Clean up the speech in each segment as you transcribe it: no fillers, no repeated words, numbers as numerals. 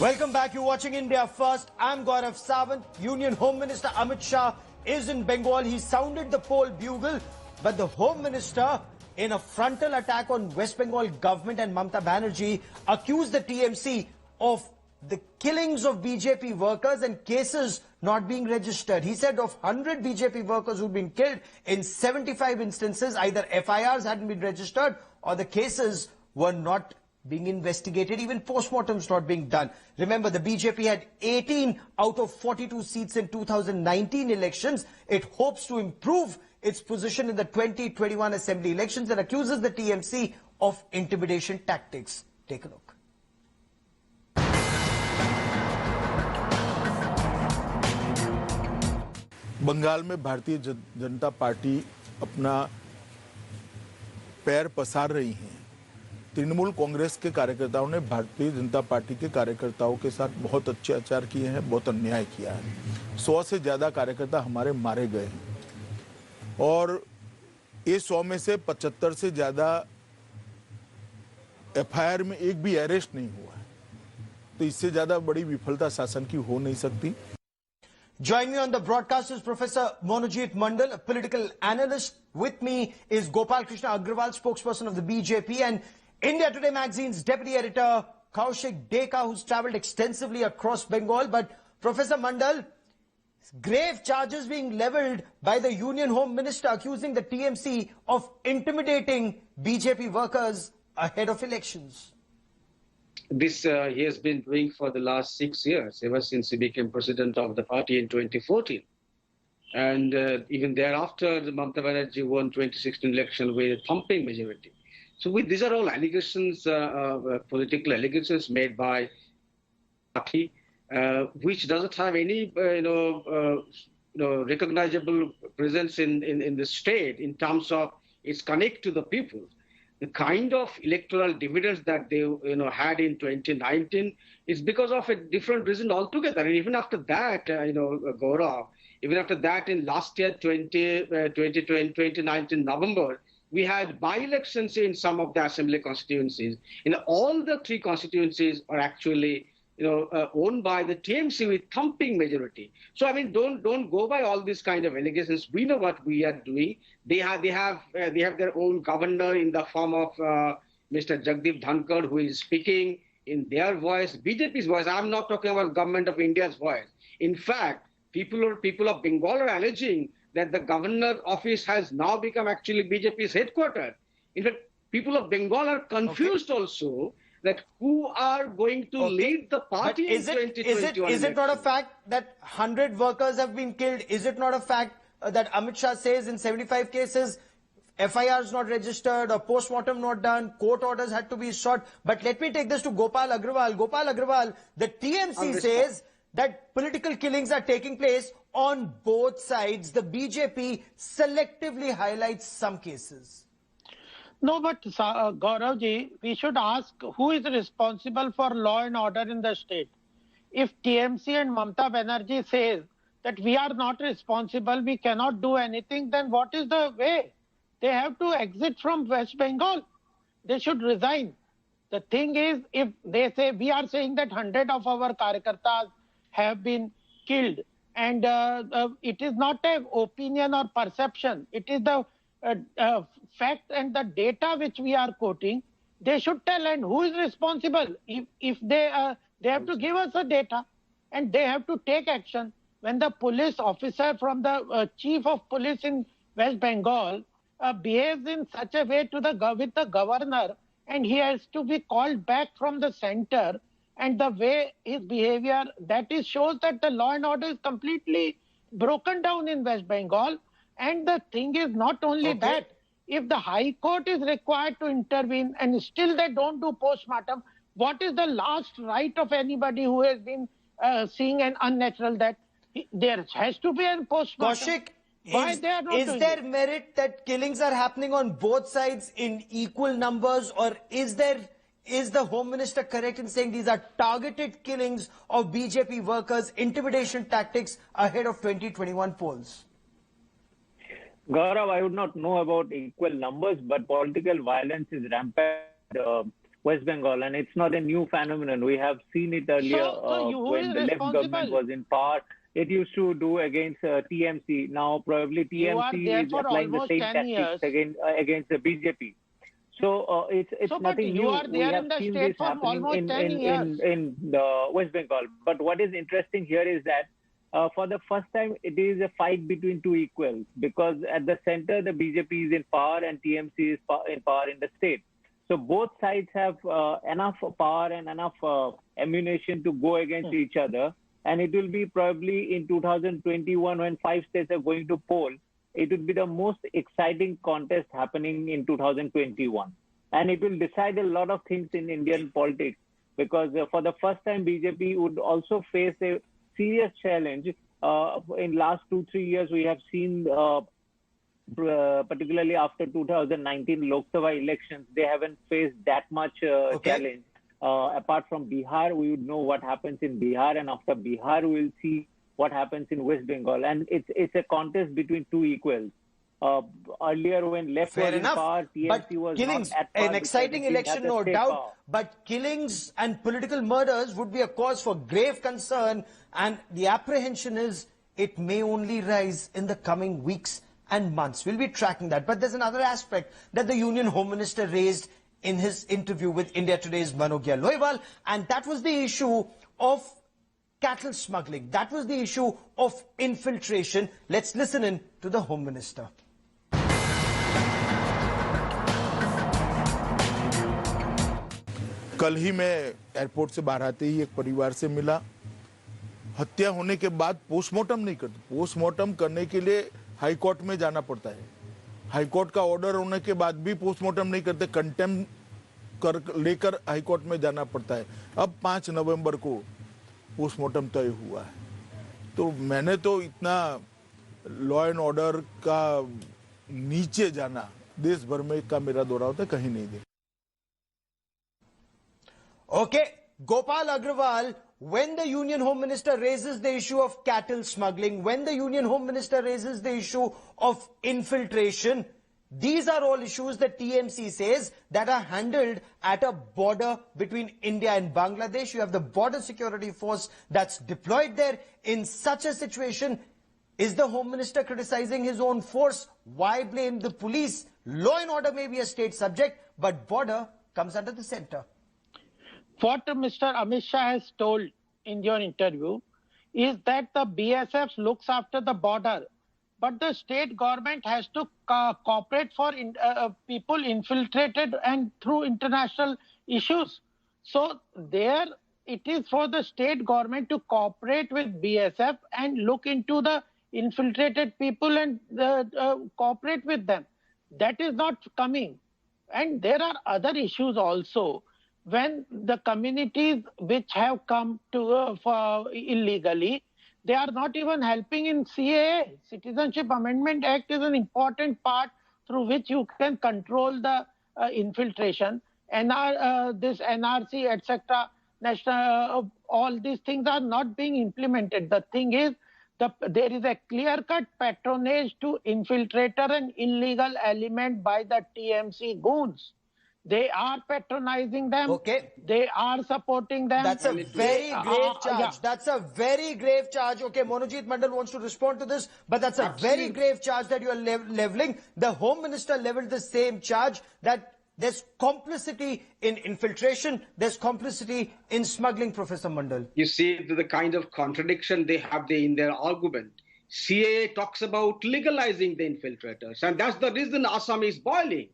Welcome back. You're watching India First. I'm Gaurav Sawant. Union Home Minister Amit Shah is in Bengal. He sounded the poll bugle, but the Home Minister, in a frontal attack on West Bengal government and Mamata Banerjee, accused the TMC of the killings of BJP workers and cases not being registered. He said of 100 BJP workers who'd been killed, in 75 instances, either FIRs hadn't been registered or the cases were not being investigated, even postmortems not being done. Remember, the BJP had 18 out of 42 seats in 2019 elections. It hopes to improve its position in the 2021 assembly elections and accuses the TMC of intimidation tactics. Take a look. Bengal में Bharatiya Janata party अपना पैर पसार रही है। तृणमूल कांग्रेस के कार्यकर्ताओं ने Bharatiya Janata party के कार्यकर्ताओं के साथ बहुत अत्याचार किए हैं, बहुत अन्याय किया है। 100 से ज्यादा कार्यकर्ता हमारे मारे गए हैं और ये 100 में से 75 से ज्यादा एफआईआर में एक भी अरेस्ट नहीं हुआ है। तो इससे ज्यादा बड़ी विफलता शासन की हो नहीं सकती। Join me on the broadcast is Professor Monojit Mandal, a political analyst. With me is Gopal Krishna Agrawal, spokesperson of the BJP, and India Today magazine's deputy editor Kaushik Deka, who's travelled extensively across Bengal. But Professor Mandal, grave charges being levelled by the Union Home Minister accusing the TMC of intimidating BJP workers ahead of elections. This he has been doing for the last 6 years, ever since he became president of the party in 2014. And even thereafter, the Mamata Banerjee won 2016 election with a thumping majority. So these are all allegations, political allegations made by party, which doesn't have any, recognizable presence in the state in terms of its connect to the people. The kind of electoral dividends that they had in 2019 is because of a different reason altogether. And even after that, Gaurav, even after that in last year, 2019 November, we had by-elections in some of the assembly constituencies. All the 3 constituencies are actually owned by the TMC with thumping majority. So I mean, don't go by all these kind of allegations. We know what we are doing. They have their own governor in the form of Mr. Jagdeep Dhankar, who is speaking in their voice, BJP's voice. I'm not talking about government of India's voice. In fact, people of Bengal are alleging that the governor office has now become actually BJP's headquarters. In fact, people of Bengal are confused also that who are going to lead the party in 2021. Is it not a fact that 100 workers have been killed? Is it not a fact that Amit Shah says in 75 cases, FIRs not registered or post-mortem not done, court orders had to be sought? But let me take this to Gopal Agrawal. Gopal Agrawal, the TMC says that political killings are taking place on both sides. The BJP selectively highlights some cases. No, but Gauravji, we should ask who is responsible for law and order in the state. If TMC and Mamata Banerjee says that we are not responsible, we cannot do anything, then what is the way? They have to exit from West Bengal. They should resign. The thing is, if they say, we are saying that 100 of our Karyakartas have been killed, and it is not an opinion or perception, it is the fact and the data which we are quoting. They should tell, and who is responsible. If they have to give us the data and they have to take action. When the police officer from the chief of police in West Bengal behaves in such a way with the governor, and he has to be called back from the center, and the way his behavior, that shows that the law and order is completely broken down in West Bengal. And the thing is not only that, if the High Court is required to intervene and still they don't do post-mortem, what is the last right of anybody who has been seeing an unnatural death? There has to be a post-mortem. Kaushik, is there merit that killings are happening on both sides in equal numbers, or is the Home Minister correct in saying these are targeted killings of BJP workers, intimidation tactics ahead of 2021 polls? Gaurav, I would not know about equal numbers, but political violence is rampant West Bengal, and it's not a new phenomenon. We have seen it earlier who when is the left government responsible? was in power. It used to do against TMC. Now probably You are there TMC is for applying the almost same 10 tactics years. against the BJP. So it's So, but nothing you new. are We there have in the seen state this for happening almost 10 years. in the West Bengal. But what is interesting here is that for the first time, it is a fight between two equals, because at the center, the BJP is in power and TMC is in power in the state. So both sides have enough power and enough ammunition to go against each other. And it will be probably in 2021, when 5 states are going to poll, it would be the most exciting contest happening in 2021. And it will decide a lot of things in Indian politics, because for the first time, BJP would also face a serious challenge. In last 2-3 years, we have seen, particularly after 2019 Lok Sabha elections, they haven't faced that much challenge. Apart from Bihar, we would know what happens in Bihar, and after Bihar, we will see what happens in West Bengal. And it's a contest between two equals. Earlier, when left Fair was enough, in power, but TMC was killings, not at power. an exciting election, no doubt, but killings and political murders would be a cause for grave concern, and the apprehension is it may only rise in the coming weeks and months. We'll be tracking that. But there's another aspect that the Union Home Minister raised in his interview with India Today's Manogya Loiwal, and that was the issue of cattle smuggling. That was the issue of infiltration. Let's listen in to the Home Minister. कल ही मैं airport से बाहर आते ही एक परिवार से मिला। हत्या होने के बाद पोस्टमार्टम नहीं करते। पोस्टमार्टम करने के लिए हाई कोर्ट में जाना पड़ता है। हाई कोर्ट का ऑर्डर होने के बाद भी पोस्टमार्टम नहीं करते, कंटेम्प्ट कर लेकर हाई कोर्ट में जाना पड़ता है। अब 5 नवंबर को पोस्टमार्टम तय हुआ है। तो मैंने तो इतना लॉ एंड ऑर्डर का नीचे जाना देश भर में का मेरा दौरा होता है, कहीं नहीं देखा। Okay, Gopal Agrawal, when the Union Home Minister raises the issue of cattle smuggling, when the Union Home Minister raises the issue of infiltration, these are all issues that TMC says that are handled at a border between India and Bangladesh. You have the border security force that's deployed there. In such a situation, is the Home Minister criticizing his own force? Why blame the police? Law and order may be a state subject, but border comes under the center. What Mr. Amit Shah has told in your interview is that the BSF looks after the border, but the state government has to cooperate for people infiltrated and through international issues. So there it is for the state government to cooperate with BSF and look into the infiltrated people and cooperate with them. That is not coming. And there are other issues also. When the communities which have come to for illegally, they are not even helping in CAA. Citizenship Amendment Act is an important part through which you can control the infiltration. This NRC, etc., national, all these things are not being implemented. The thing is, there is a clear-cut patronage to infiltrator and illegal element by the TMC goons. They are patronizing them. Okay. They are supporting them. That's a very grave charge. Yeah. That's a very grave charge. Okay, Monojit Mandal wants to respond to this, but that's a very grave charge that you are leveling. The Home Minister leveled the same charge that there's complicity in infiltration, there's complicity in smuggling, Professor Mandal. You see the kind of contradiction they have in their argument. CAA talks about legalizing the infiltrators, and that's the reason Assam is boiling.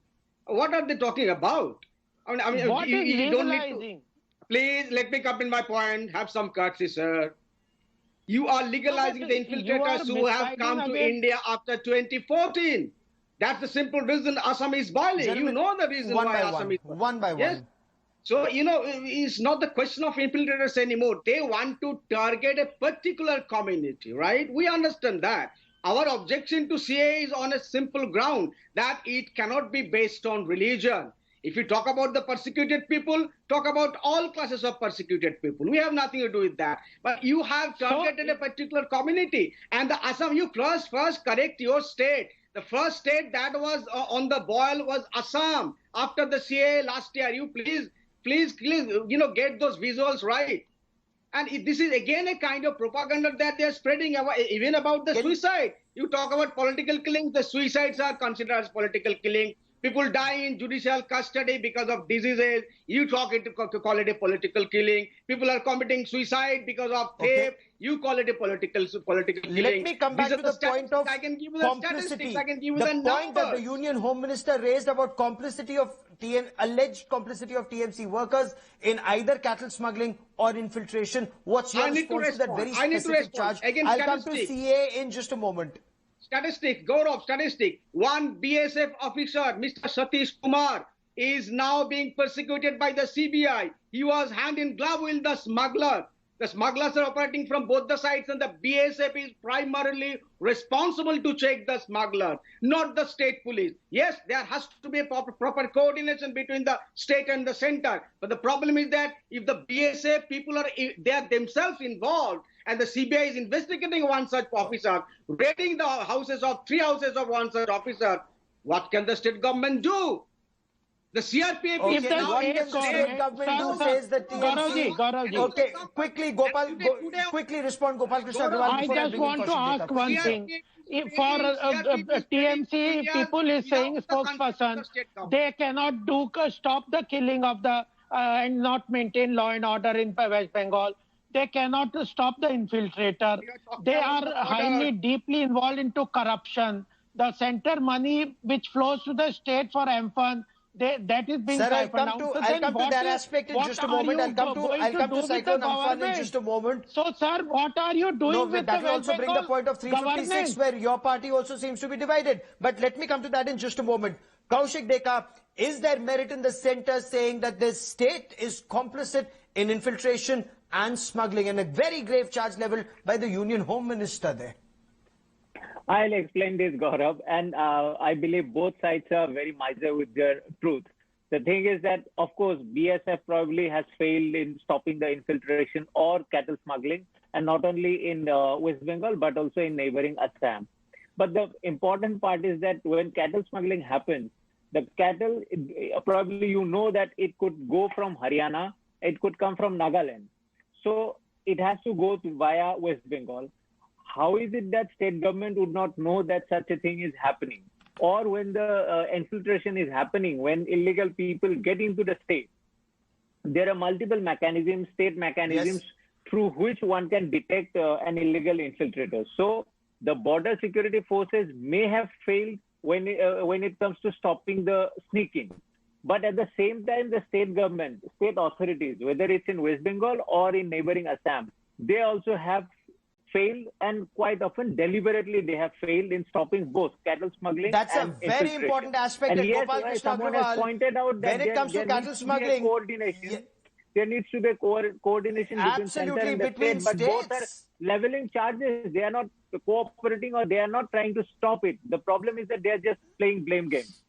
What are they talking about? I mean, What is you don't need legalizing? to, please let me come in my point. Have some courtesy, sir. You are legalizing the infiltrators who have come to India after 2014. That's the simple reason Assam is boiling. Gentlemen, you know the reason why Assam is boiling. One by Yes? one. So, it's not the question of infiltrators anymore. They want to target a particular community, right? We understand that. Our objection to CAA is on a simple ground that it cannot be based on religion. If you talk about the persecuted people, talk about all classes of persecuted people. We have nothing to do with that. But you have targeted a particular community. And the Assam, you first correct your state. The first state that was on the boil was Assam after the CAA last year. You please please, get those visuals right. And this is again a kind of propaganda that they're spreading even about the suicide. You talk about political killings, the suicides are considered as political killing. People die in judicial custody because of diseases. You call it a political killing. People are committing suicide because of theft. You call it a political killing. Let me come back to the point of I can give you the complicity. statistics. I can give you The the point numbers. that the Union Home Minister raised about alleged complicity of TMC workers in either cattle smuggling or infiltration. What's your response to that very specific charge? I'll come to CA in just a moment. Gaurav, statistic. One BSF officer, Mr. Satish Kumar, is now being persecuted by the CBI. He was hand in glove with the smuggler. The smugglers are operating from both the sides, and the BSF is primarily responsible to check the smuggler, not the state police. Yes, there has to be a proper coordination between the state and the center. But the problem is that if the BSF people they are themselves involved, and the CBI is investigating one such officer, raiding the three houses of one such officer, what can the state government do? The CRPF Okay, is now what can the state government do, says the TMC. Gaurav ji. Okay, quickly, quickly respond, Gopal Krishna Agarwal. I before just bring in want to Kaushik ask Dekka. one Please, thing. For TMC people is saying spokesperson, they cannot stop the killing of the and not maintain law and order in West Bengal. They cannot stop the infiltrator. They are highly, deeply involved into corruption. The center money which flows to the state for M-Fund, that is being Sir, I'll siphoned come out. to, So I'll then come to what that is- aspect in what just a are moment. you I'll come to going do with Cyclone the Amphan in government? just a moment. So, sir, what are you doing No, with that the will West also bring the Bengal point of 356 where your party also seems to be divided. But let me come to that in just a moment. Kaushik Dekka, is there merit in the center saying that the state is complicit in infiltration and smuggling, and a very grave charge leveled by the Union Home Minister there? I'll explain this, Gaurav, and I believe both sides are very miser with their truth. The thing is that, of course, BSF probably has failed in stopping the infiltration or cattle smuggling, and not only in West Bengal, but also in neighboring Assam. But the important part is that when cattle smuggling happens, the cattle, probably you know that it could go from Haryana, it could come from Nagaland. So it has to go via West Bengal. How is it that state government would not know that such a thing is happening? Or when the infiltration is happening, when illegal people get into the state, there are multiple mechanisms, state mechanisms, through which one can detect an illegal infiltrator. So the border security forces may have failed when it comes to stopping the sneaking. But at the same time, the state government, state authorities, whether it's in West Bengal or in neighboring Assam, they also have failed, and quite often deliberately they have failed in stopping both cattle smuggling. That's and a very infiltration. important aspect. And And yes, Gopal Krishna someone has Agarwal, pointed out that when it comes to there cattle needs smuggling, to be a coordination. There needs to be a coordination between center Absolutely, and the between state, but both are states. leveling charges. They are not cooperating, or they are not trying to stop it. The problem is that they are just playing blame games.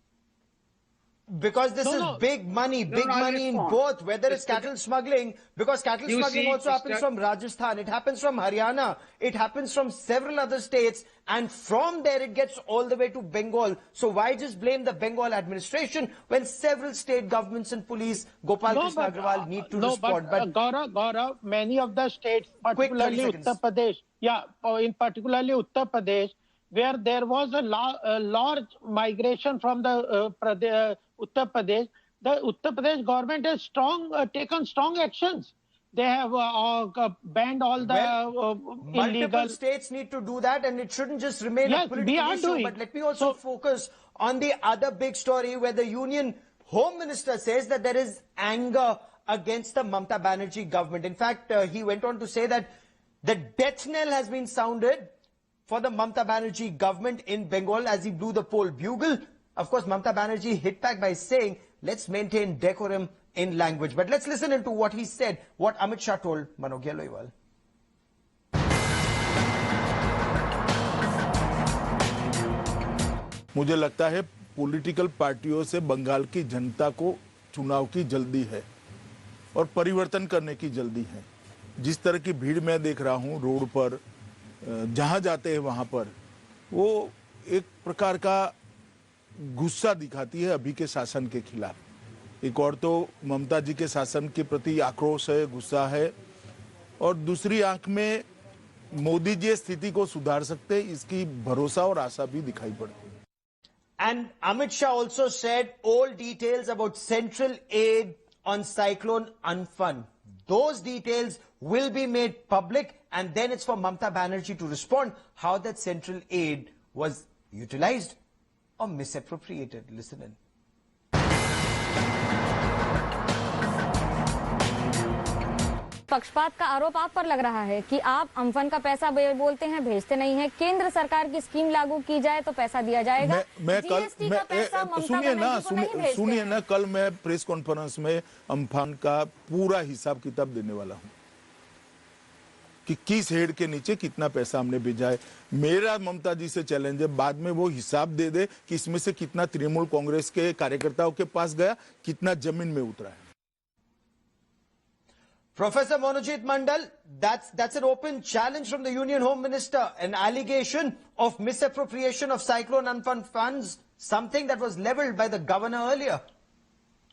because this is big money I'll in respond. both, whether it's cattle smuggling, because cattle You smuggling see, also happens Mr. from Rajasthan, it happens from Haryana, it happens from several other states, and from there it gets all the way to Bengal. So why just blame the Bengal administration when several state governments and police, Gopal Krishna Agarwal, need to respond? But Gaurav, many of the states, Quick, 30 particularly seconds. Uttar Pradesh, in particularly Uttar Pradesh, where there was a large migration from the Uttar Pradesh, the Uttar Pradesh government has taken strong actions. They have banned all the Multiple illegal. states need to do that, and it shouldn't just remain a Yes, we political are issue. doing. But let me also focus on the other big story where the Union Home Minister says that there is anger against the Mamata Banerjee government. In fact, he went on to say that the death knell has been sounded for the Mamata Banerjee government in Bengal as he blew the poll bugle. Of course, Mamata Banerjee hit back by saying, let's maintain decorum in language. But let's listen into what he said, what Amit Shah told Manogya Loiwal. मुझे लगता है political पार्टियों से बंगाल की जनता को चुनाव की जल्दी है और परिवर्तन करने की जल्दी है। जिस तरह की भीड़ मैं देख रहा हूं रोड पर, जहां जाते हैं वहां पर, वो एक प्रकार का गुस्सा दिखाती है अभी के शासन के खिलाफ। एक और तो ममता जी के शासन के प्रति आक्रोश है, गुस्सा है, और दूसरी आंख में मोदी जी स्थिति को सुधार सकते हैं, इसकी भरोसा और आशा भी दिखाई पड़ती है। And Amit Shah also said all details about central aid on Cyclone Amphan. Those details will be made public, and then it's for Mamata Banerjee to respond how that central aid was utilized or misappropriated. Listen in. पक्षपात का आरोप आप पर लग रहा है कि आप अम्फन का पैसा बोलते हैं, भेजते नहीं हैं। केंद्र सरकार की स्कीम लागू की जाए तो पैसा दिया जाएगा। सुनिए ना, कल मैं प्रेस कॉन्फ्रेंस में अम्फान का पूरा हिसाब किताब देने वाला हूं कि किस हेड के नीचे कितना पैसा हमने भेजा है। मेरा ममता जी से चैलेंज है, बाद में वो हिसाब दे दे कि इसमें से कितना तृणमूल कांग्रेस के कार्यकर्ताओं के पास गया, कितना जमीन में उतरा है। Professor Monojit Mandal, that's an open challenge from the Union Home Minister, an allegation of misappropriation of Cyclone Amphan funds, something that was leveled by the governor earlier.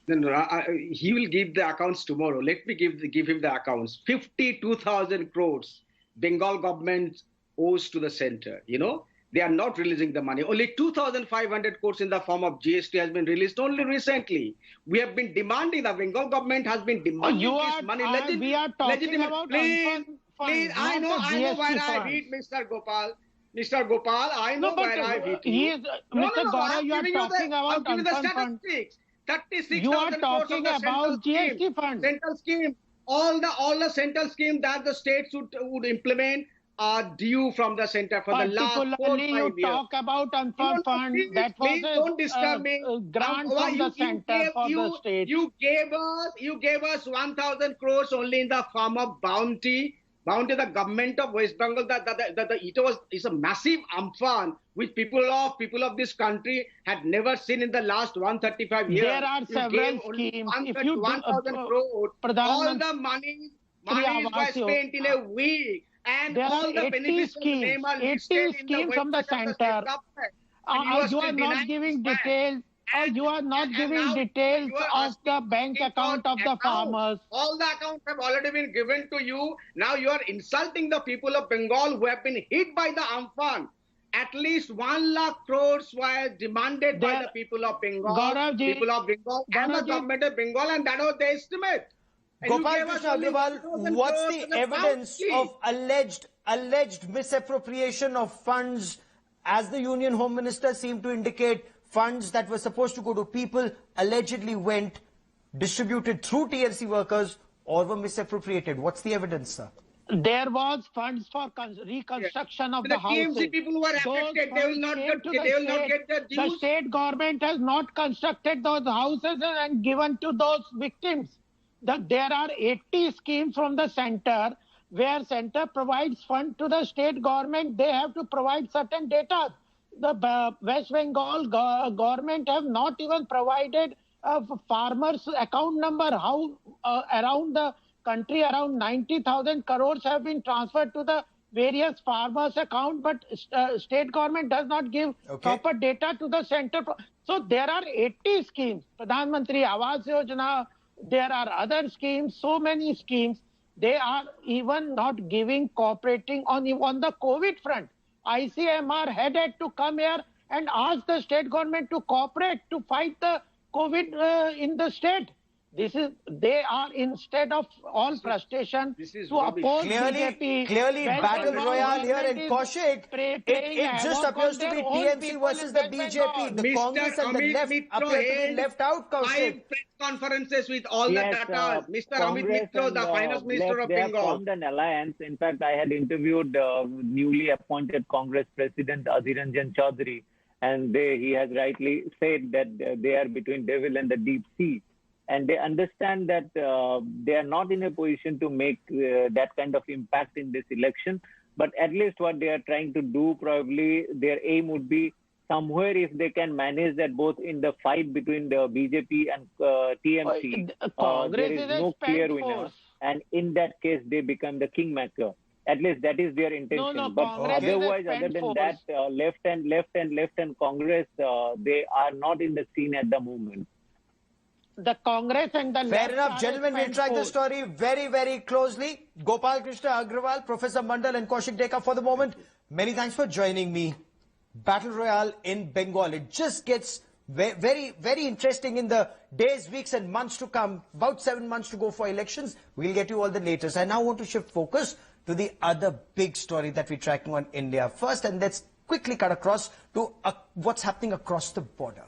No, he will give the accounts tomorrow. Let me give him the accounts. 52,000 crores Bengal government owes to the center. You know, they are not releasing the money. Only 2,500 crores in the form of GST has been released only recently. We have been demanding, the Bengal government has been demanding this money. We are talking about please, I know where I read, Mr. Gopal. Mr. Gopal, I know where I read you. Mr. Gaurav, you are talking about statistics. 36,000 you are talking about GST funds. Central scheme. All the central scheme that the states would implement are due from the center for the last 4 or 5 years. You talk about Amphan fund. That was don't disturb me. Grant from the center for the state. You gave us 1,000 crores only in the form of bounty. The government of West Bengal, it's a massive Amphan which people of this country had never seen in the last 135 years. There are several schemes. If you 1,000 crores, all the money was spent in a week. And there all are the 80 schemes, 80 schemes from the center. You are not giving details. You are not giving details of the bank account of the farmers. All the accounts have already been given to you. Now you are insulting the people of Bengal who have been hit by the Amphan. At least 1 lakh crores were demanded by the people of Bengal, and the government of Bengal, and that was the estimate. Gopal Krishna Agarwal, what's the evidence of alleged misappropriation of funds, as the Union Home Minister seemed to indicate? Funds that were supposed to go to people allegedly went distributed through TMC workers or were misappropriated. What's the evidence, sir? There was funds for reconstruction of the houses. The TMC people who are affected, they will not get their dues. The state government has not constructed those houses and given to those victims. There are 80 schemes from the center where center provides fund to the state government. They have to provide certain data. The West Bengal government have not even provided a farmer's account number. How around the country, around 90,000 crores have been transferred to the various farmers' account, but state government does not give proper data to the center. So there are 80 schemes. Pradhan Mantri Awas Yojana, there are other schemes, so many schemes. They are even not cooperating on the COVID front. ICMR had to come here and ask the state government to cooperate to fight the COVID in the state. They are, instead of all frustration to oppose BJP. Clearly battle royale here in Kaushik. It just appears to be TMC versus the BJP. The Congress and the left appear to be left out, Kaushik. Press conferences with all the data. Mr. Amit Mitra, the finance minister of Bengal. They have Bengal. formed an alliance. In fact, I had interviewed newly appointed Congress President Adhir Ranjan Chaudhary, and he has rightly said that they are between devil and the deep sea. And they understand that they are not in a position to make that kind of impact in this election. But at least what they are trying to do, probably their aim would be somewhere if they can manage that both in the fight between the BJP and TMC, there is no clear winner. And in that case, they become the kingmaker. At least that is their intention. But otherwise, other than that, left and Congress, they are not in the scene at the moment. the Congress and the Fair left enough, are gentlemen. We'll spent track the force. story very, very closely. Gopal Krishna Agrawal, Professor Mandal and Kaushik Deka for the moment. Many thanks for joining me. Battle Royale in Bengal. It just gets very, very interesting in the days, weeks and months to come. About 7 months to go for elections. We'll get you all the latest. I now want to shift focus to the other big story that we're tracking on India first. And let's quickly cut across to what's happening across the border.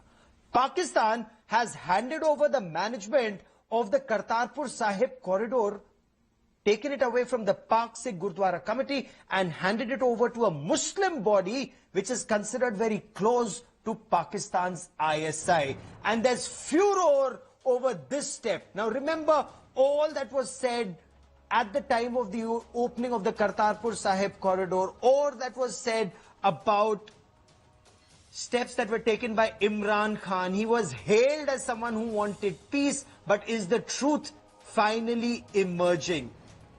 Pakistan has handed over the management of the Kartarpur Sahib corridor, taken it away from the Pak Sikh Gurdwara Committee and handed it over to a Muslim body which is considered very close to Pakistan's ISI. And there's furor over this step. Now remember all that was said at the time of the opening of the Kartarpur Sahib corridor, or that was said about steps that were taken by Imran Khan. He was hailed as someone who wanted peace, but is the truth finally emerging?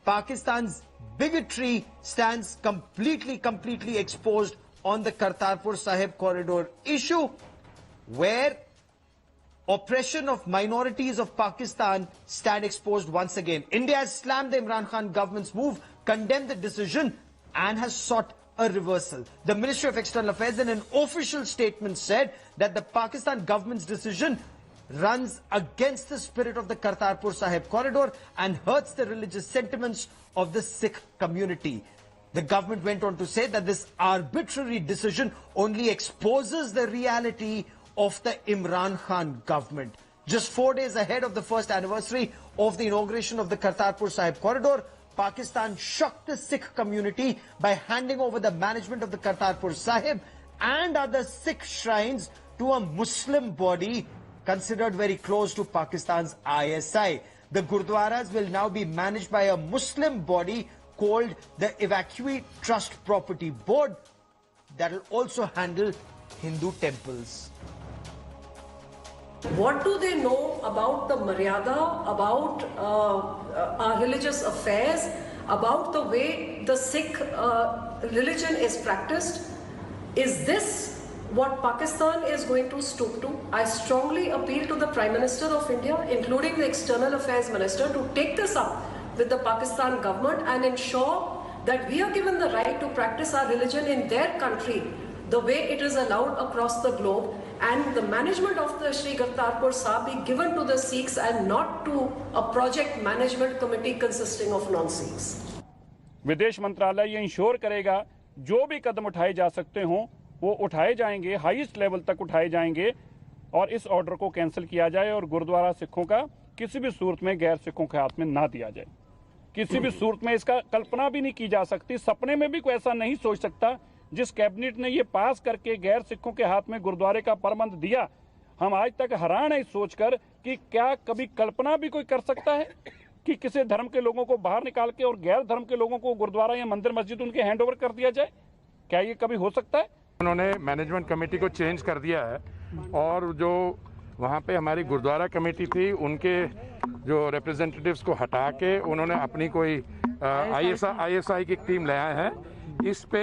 Pakistan's bigotry stands completely exposed on the Kartarpur Sahib corridor issue, where oppression of minorities of Pakistan stand exposed once again. India has slammed the Imran Khan government's move, condemned the decision and has sought a reversal. The Ministry of External Affairs in an official statement said that the Pakistan government's decision runs against the spirit of the Kartarpur Sahib corridor and hurts the religious sentiments of the Sikh community. The government went on to say that this arbitrary decision only exposes the reality of the Imran Khan government. Just 4 days ahead of the first anniversary of the inauguration of the Kartarpur Sahib corridor, Pakistan shocked the Sikh community by handing over the management of the Kartarpur Sahib and other Sikh shrines to a Muslim body considered very close to Pakistan's ISI. The Gurdwaras will now be managed by a Muslim body called the Evacuee Trust Property Board that will also handle Hindu temples. What do they know about the Maryada, about our religious affairs, about the way the Sikh religion is practiced? Is this what Pakistan is going to stoop to? I strongly appeal to the Prime Minister of India, including the External Affairs Minister, to take this up with the Pakistan government and ensure that we are given the right to practice our religion in their country the way it is allowed across the globe, and the management of the Sri Kartarpur Sahib be given to the Sikhs and not to a project management committee consisting of non-Sikhs. विदेश मंत्रालय ये ensure करेगा जो भी कदम उठाए जा सकते हों वो उठाए जाएंगे, हाईएस्ट लेवल तक उठाए जाएंगे और इस ऑर्डर को कैंसिल किया जाए और गुरुद्वारा सिखों का किसी भी सूरत में गैर सिखों के हाथ में ना दिया जाए। किसी भी सूरत में इसका कल्पना भी नहीं की जा सकती, सपने में भी कोई ऐसा नहीं सोच सकता। जिस कैबिनेट ने ये पास करके गैर सिखों के हाथ में गुरुद्वारे का प्रबंध दिया, हम आज तक हैरान है सोचकर कि क्या कभी कल्पना भी कोई कर सकता है कि किसी धर्म के लोगों को बाहर निकाल के और गैर धर्म के लोगों को गुरुद्वारा या मंदिर मस्जिद उनके हैंडओवर कर दिया जाए? क्या ये कभी हो सकता है? उन्होंने मैनेजमेंट कमेटी को चेंज कर दिया है और जो वहाँ पे हमारी गुरुद्वारा कमेटी थी उनके जो रिप्रेजेंटेटिव्स को हटा के उन्होंने अपनी कोई ISI की टीम लाया है। इस पे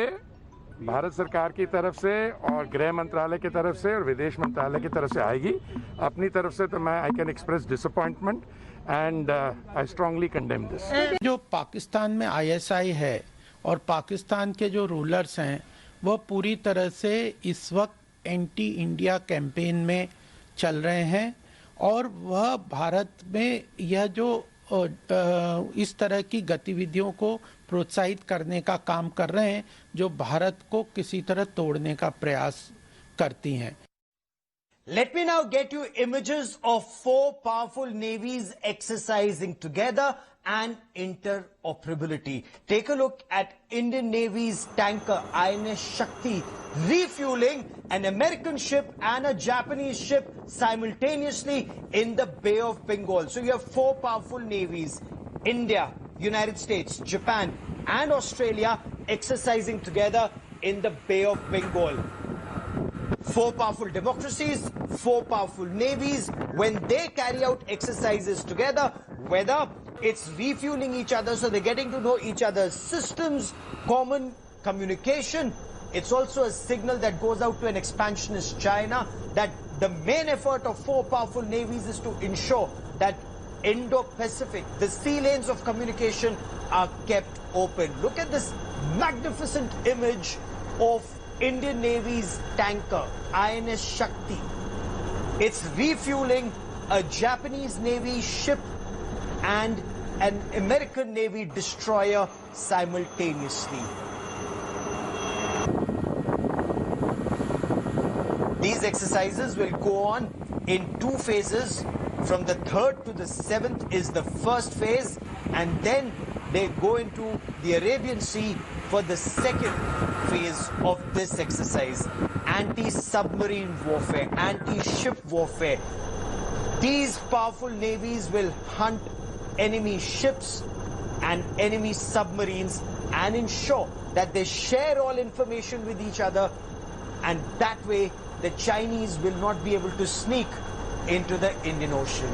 भारत सरकार की तरफ से और गृह मंत्रालय की तरफ से और विदेश मंत्रालय की तरफ से आएगी। अपनी तरफ से तो मैं I can express disappointment and I strongly condemn this. जो पाकिस्तान में ISI है और पाकिस्तान के जो रूलर्स हैं वह पूरी तरह से इस वक्त एंटी इंडिया कैंपेन में चल रहे हैं और वह भारत में यह जो इस तरह की गतिविधियों को प्रोत्साहित करने का काम कर रहे हैं जो भारत को किसी तरह तोड़ने का प्रयास करती हैं। Let me now get you images of 4 powerful navies exercising together and interoperability. Take a look at Indian Navy's tanker INS Shakti refueling an American ship and a Japanese ship simultaneously in the Bay of Bengal. So you have 4 powerful navies, India, United States, Japan and Australia exercising together in the Bay of Bengal. 4 powerful democracies, 4 powerful navies, when they carry out exercises together, whether it's refueling each other so they're getting to know each other's systems, common communication, it's also a signal that goes out to an expansionist China that the main effort of four powerful navies is to ensure that Indo-Pacific, the sea lanes of communication, are kept open. Look at this magnificent image of Indian Navy's tanker, INS Shakti. It's refueling a Japanese Navy ship and an American Navy destroyer simultaneously. These exercises will go on in two phases. From the 3rd to the 7th is the first phase, and then they go into the Arabian Sea for the second phase of this exercise. Anti-submarine warfare, anti-ship warfare. These powerful navies will hunt enemy ships and enemy submarines and ensure that they share all information with each other, and that way the Chinese will not be able to sneak into the Indian Ocean.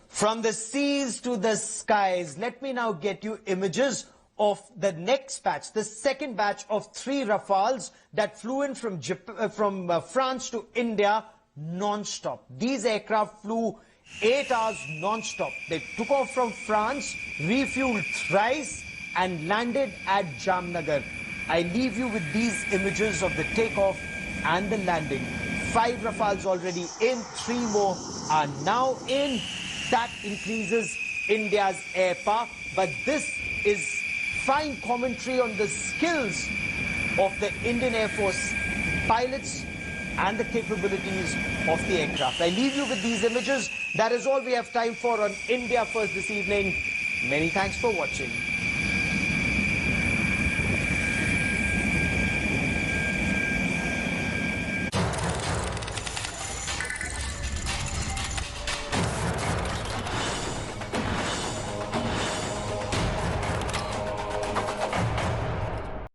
From the seas to the skies, let me now get you images of the next batch, the second batch of 3 Rafales that flew in from France to India non-stop. These aircraft flew 8 hours non-stop. They took off from France, refueled thrice, and landed at Jamnagar. I leave you with these images of the takeoff and the landing. 5 Rafales already in, 3 more are now in. That increases India's air power. But this is fine commentary on the skills of the Indian Air Force pilots and the capabilities of the aircraft. I leave you with these images. That is all we have time for on India First this evening. Many thanks for watching.